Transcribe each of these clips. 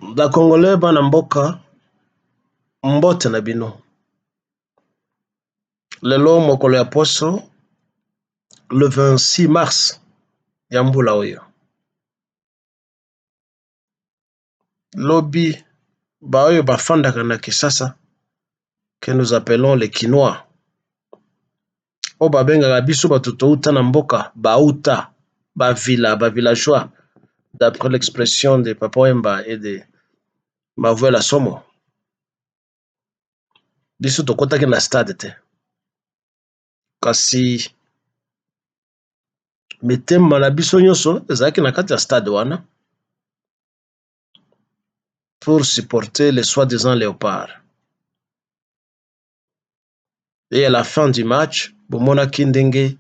Da Congolais bana mboka mbote na bino. Lelo mokolo ya poso le 26 mars ya mbula oyo. Lobi ba oyo bafandaka na Kinshasa que nous appelons les Kinois. O babengaka biso bato touta na mboka bauta ba villageois d'après l'expression de Papa Wemba et de Mavuela Somo. Biso tokotaki na stade te. Kasi mitema na biso nyonso ezalaki na kati ya stade wana pour supporter les soi-disant léopards. Et à la fin du match, bomonaki ndenge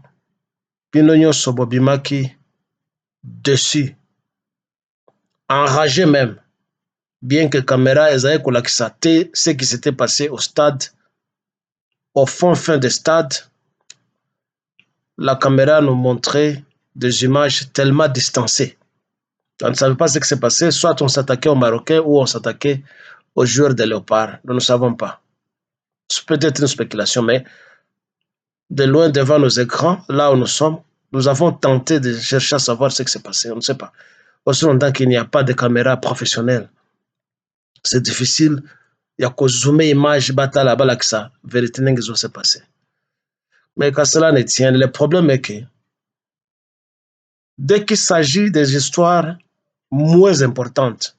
bino nyonso bobimaki dessus, enragé même, bien que caméra ezalaki kolakisa te ce qui s'était passé au stade, au fin de stade. La caméra nous montrait des images tellement distancées. On ne savait pas ce qui s'est passé, soit on s'attaquait aux Marocains ou on s'attaquait aux joueurs de Léopard. Nous ne savons pas. C'est peut-être une spéculation, mais de loin devant nos écrans, là où nous sommes, nous avons tenté de chercher à savoir ce qui s'est passé. On ne sait pas. Aussi longtemps qu'il n'y a pas de caméra professionnelle, c'est difficile. Il y a qu'au zoomer image, batala, balaksa, vérité n'est pas s'est passé. Mais quand cela ne tient, le problème est que dès qu'il s'agit des histoires moins importantes,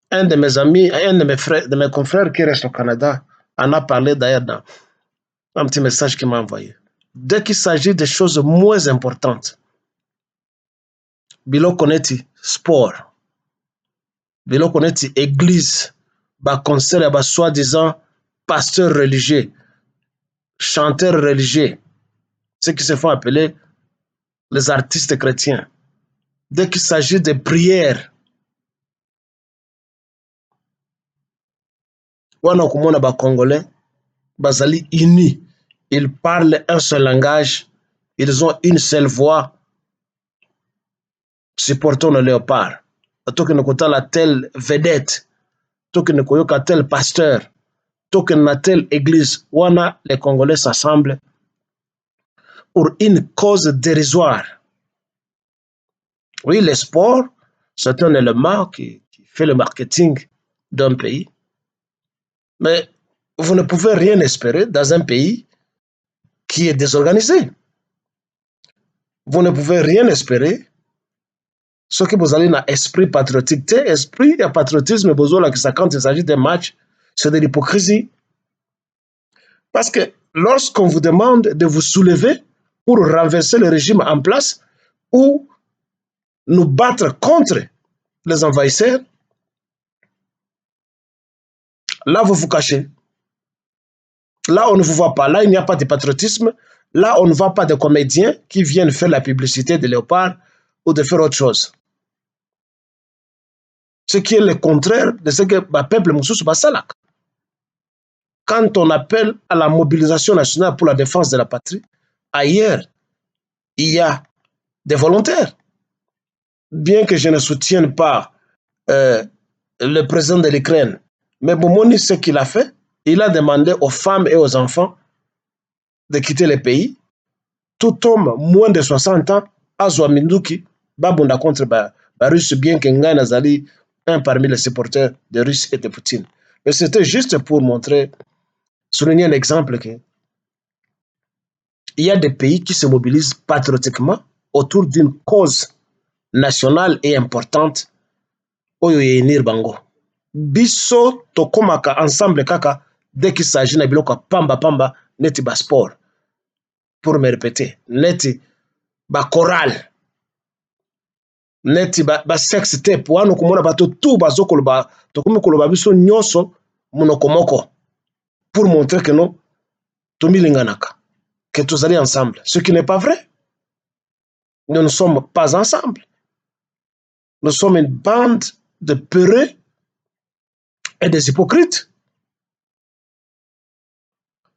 un de mes amis, un de mes confrères qui reste au Canada, en a parlé d'ailleurs dans un petit message qu'il m'a envoyé. Dès qu'il s'agit des choses moins importantes, bilo koneti sport, bilo koneti église, ba concert, ba soi-disant pasteurs religieux, chanteurs religieux, ceux qui se font appeler les artistes chrétiens. Dès qu'il s'agit de prières, wana kumona ba Congolais, bazali unis, ils parlent un seul langage, ils ont une seule voix. Supportons le léopard. Toki ne kotala telle vedette, toki ne koyoka tel pasteur, toki na telle église, wana les Congolais s'assemblent pour une cause dérisoire. Oui, le sport, c'est un élément qui fait le marketing d'un pays, mais vous ne pouvez rien espérer dans un pays qui est désorganisé. Vous ne pouvez rien espérer. Ce que vous avez dans esprit patriotique, esprit et patriotisme, quand il s'agit d'un match, c'est de l'hypocrisie. Parce que lorsqu'on vous demande de vous soulever pour renverser le régime en place ou nous battre contre les envahisseurs, là vous vous cachez. Là on ne vous voit pas, là il n'y a pas de patriotisme, là on ne voit pas de comédiens qui viennent faire la publicité de Léopard ou de faire autre chose. Ce qui est le contraire de ce que le peuple Moussous Bassalak. Quand on appelle à la mobilisation nationale pour la défense de la patrie, ailleurs, il y a des volontaires. Bien que je ne soutienne pas le président de l'Ukraine, mais Bomoni, ce qu'il a fait, il a demandé aux femmes et aux enfants de quitter le pays. Tout homme moins de 60 ans, Azwa Minduki, Babunda contre Russe, bien que Ngana Zali, un parmi les supporters de Russie et de Poutine. Mais c'était juste pour montrer, souligner un exemple que il y a des pays qui se mobilisent patriotiquement autour d'une cause nationale et importante. Oyo yenir bango. Biso tokomaka ensemble kaka dès qu'il s'agit na biloko pamba neti ba sport. Pour me répéter, neti ba chorale. Neti ba sex tape wano komona bato tout bazokoloba tokomi koloba biso nyonso monokomoko pour montrer que non tomilinganaka, que tous allons ensemble, ce qui n'est pas vrai. Nous ne sommes pas ensemble. Nous sommes une bande de peureux et des hypocrites.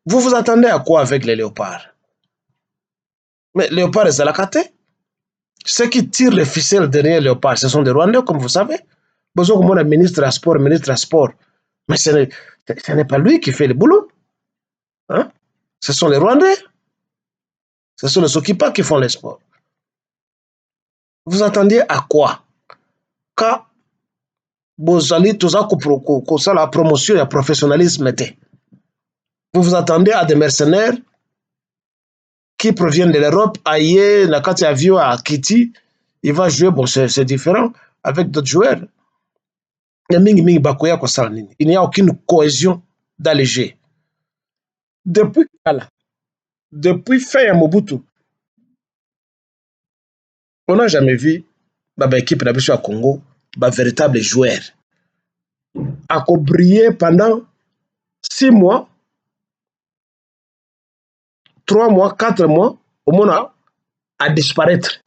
Vous vous attendez à quoi avec les léopards? Mais léopards, c'est la caté. Ceux qui tirent les ficelles derrière Léopard, ce sont des Rwandais, comme vous savez. Besoin que mon ministre à sport. Mais ce n'est pas lui qui fait le boulot. Hein? Ce sont les Rwandais. Ce sont les Sokipa qui font les sports. Vous attendiez à quoi? Quand vous allez tous à la promotion et le professionnalisme, vous vous attendez à des mercenaires qui proviennent de l'Europe, ailleurs, Nakati Avio à Kitty, il va jouer, bon, c'est différent, avec d'autres joueurs. Il n'y a aucune cohésion dans les jeux. Depuis Kala, depuis fin Mobutu, on n'a jamais vu une équipe à Congo, un véritable joueur. A brillé pendant 6 mois, 3 mois, 4 mois, au moins à disparaître.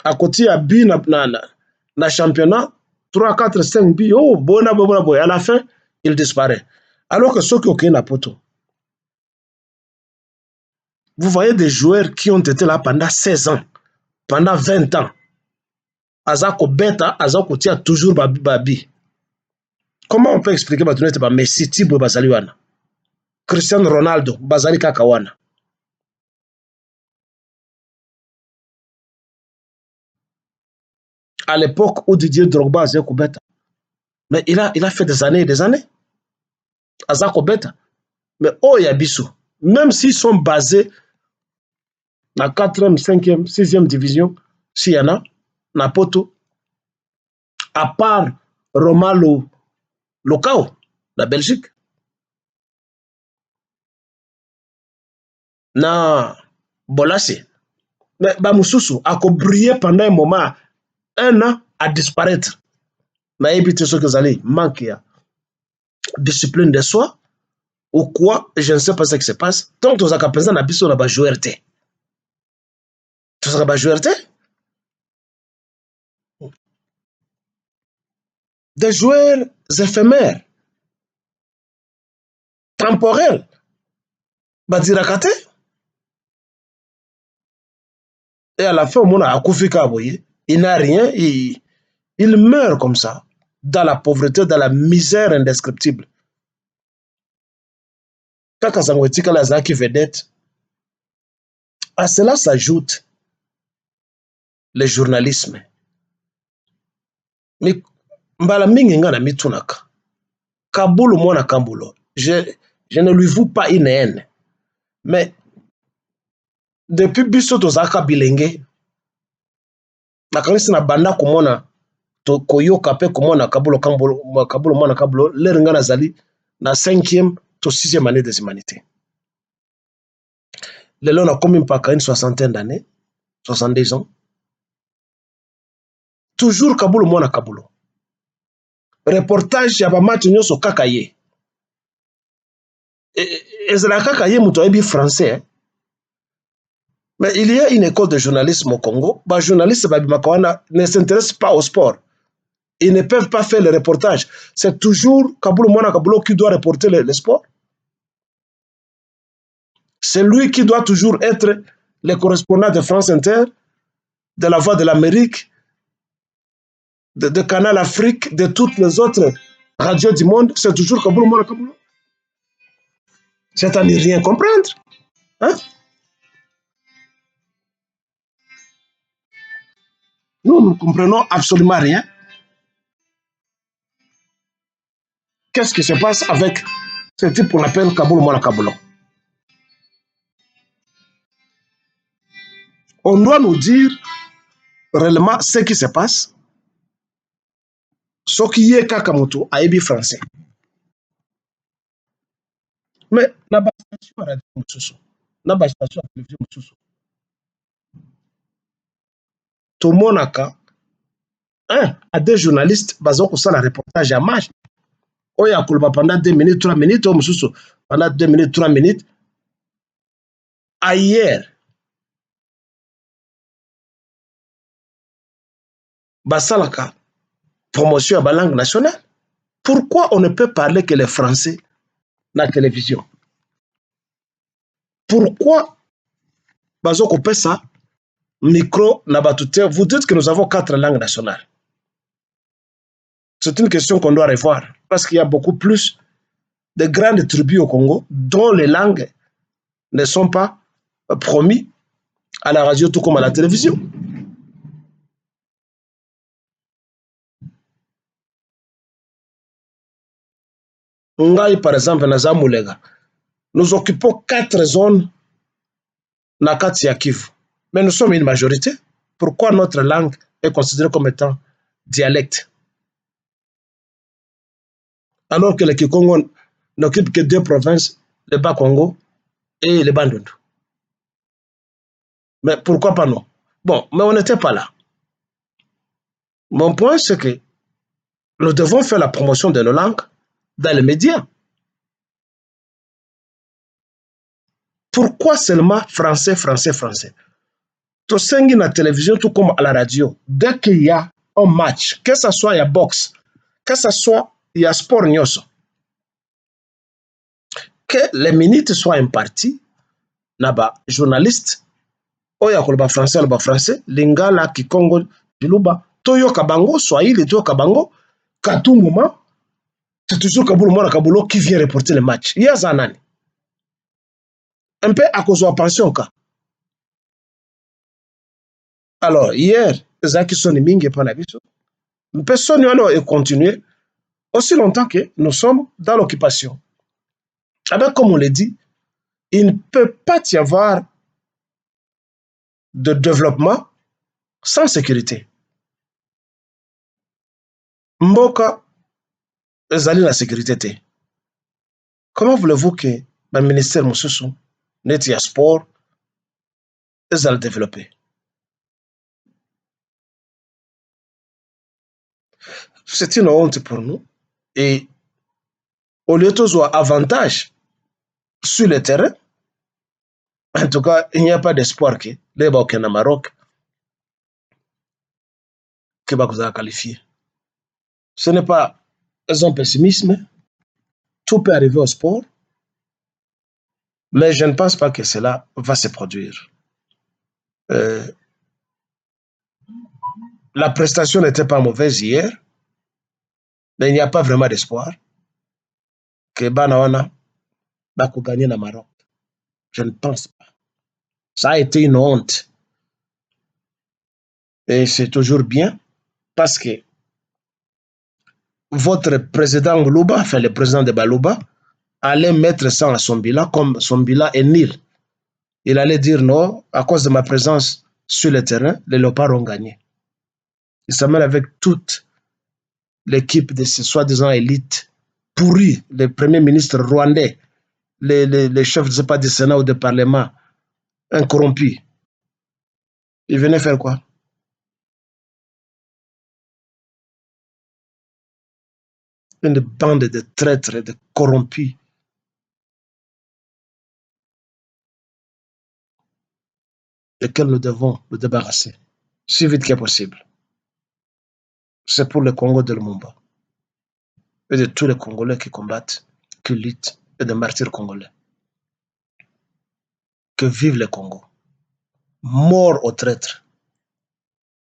À côté, à bi na championnat, 3, 4, 5 bi, oh, bona, à la fin, il disparaît. Alors que ceux qui ont créé Napoto, vous voyez des joueurs qui ont été là pendant 16 ans, pendant 20 ans. Azako Beta, Azako Tia, toujours Babi. Comment on peut expliquer Messi, Thibaut Bazaliwana, Cristiano Ronaldo, Bazali Kakawana? À l'époque où Didier Drogba, Azako Beta, mais il a fait des années et des années. Azako Beta. Mais oh Yabisu, même s'ils sont basés dans la 4e, 5e, 6e division, s'il y en a, Napoto, à part Romalo Locao, la Belgique, na Bolassi, mais Bamoussoussou a brillé pendant un moment, 1 an à disparaître. Mais évitez ce que vous allez manquer. Discipline de soi, ou quoi, je ne sais pas ce qui se passe. Tant que vous avez besoin de jouer, tu seras jouer. Des joueurs éphémères, temporels. Badirakate. Et à la fin, on a Koufika, il n'a rien, il meurt comme ça, dans la pauvreté, dans la misère indescriptible. Kakasangwetika la Zaki vedette. À cela s'ajoute le journalisme. Mais mbala mingi nga na mitunaka. Kabulu mwana Kambulo. Je ne lui voue pas une haine. Mais depuis biso tozaka bilenge, nakanisi na banda komona to koyoka pe komona Kabulu mwana Kambulo, l'eringa nazali na 5e to 6e année des humanités. Lelo na komi mpaka une 60aine d'années, 70 ans. Toujours Kabulu mwana Kabulu. Reportage ya ba match nyoso kaka ye. Ezala kaka ye muto ebi français. Mais il y a une école de journalisme au Congo. Les journalistes ne s'intéressent pas au sport. Ils ne peuvent pas faire le reportage. C'est toujours Kabulu mwana Kabulu qui doit reporter le sport. C'est lui qui doit toujours être le correspondant de France Inter, de La Voix de l'Amérique, de Canal Afrique, de toutes les autres radios du monde. C'est toujours Kabulu mwana Kabulu. C'est à ne rien comprendre. Hein? Nous ne comprenons absolument rien. Qu'est-ce qui se passe avec ce type qu'on appelle Kabulu mwana Kabulu? On doit nous dire réellement ce qui se passe. Ce qui est Kakamoto a ébi français. Mais na ba station radio mususu, na ba station télévision mususu. Tout monaka un à deux journalistes bazo ko sala reportage à match. Oya kuluba pendant 2 minutes, 3 minutes, o mususu pendant 2 minutes, 3 minutes. Ailleurs, basalaka promotion à la langue nationale. Pourquoi on ne peut parler que les Français dans la télévision? Pourquoi bazo ko ça micro nabatute, vous dites que nous avons 4 langues nationales. C'est une question qu'on doit revoir, parce qu'il y a beaucoup plus de grandes tribus au Congo dont les langues ne sont pas promises à la radio tout comme à la télévision. Ngai, par exemple, naza Mulega, nous occupons 4 zones na kati ya Kivu, mais nous sommes une majorité. Pourquoi notre langue est considérée comme étant dialecte? Alors que le Kikongo n'occupe que 2 provinces, le Bas-Congo et le Bandundu. Mais pourquoi pas non? Bon, mais on n'était pas là. Mon point, c'est que nous devons faire la promotion de nos langues dans les médias. Pourquoi seulement français, français, français? Tout sengi na télévision, tout comme à la radio, dès qu'il y a un match, que ce soit il y a boxe, que ce soit il y a sport nyoso, que les minutes soient imparties, naba journaliste, oya koloba français, lingala, kikongo, biluba, toyo kabango, swahili, toyo kabango, katunguma, c'est toujours Kaboul Mora Kaboulou qui vient reporter le match. Il y a Zanani. Un peu à cause de la pension. Alors, hier, Zaki Soni Mingue Panabiso, personne n'a continué aussi longtemps que nous sommes dans l'occupation. Alors, comme on l'a dit, il ne peut pas y avoir de développement sans sécurité. Mboka, ezali la sécurité. Comment voulez-vous que le ministère Moussoussou, Netia Sport, ezali développer? C'est une honte pour nous. Et au lieu de avoir avantage sur le terrain, en tout cas, il n'y a pas d'espoir que les Baokena Maroc qui va qualifier. Ce n'est pas un pessimisme. Tout peut arriver au sport. Mais je ne pense pas que cela va se produire. La prestation n'était pas mauvaise hier, mais il n'y a pas vraiment d'espoir que Banawana va gagner le Maroc. Je ne pense pas. Ça a été une honte. Et c'est toujours bien parce que votre président Nglouba, enfin le président de Balouba, allait mettre ça à son bilan, comme son bilan est nul. Il allait dire non, à cause de ma présence sur le terrain, les Léopards ont gagné. Il s'amène avec toute l'équipe de ces soi-disant élites pourris, les premiers ministres rwandais, les chefs, je ne sais pas, du Sénat ou du Parlement, incorrompus. Ils venaient faire quoi? Une bande de traîtres et de corrompus. Desquels nous devons nous débarrasser, si vite que possible. C'est pour le Congo de Lumumba et de tous les Congolais qui combattent, qui luttent, et des martyrs congolais. Que vive le Congo. Mort aux traîtres.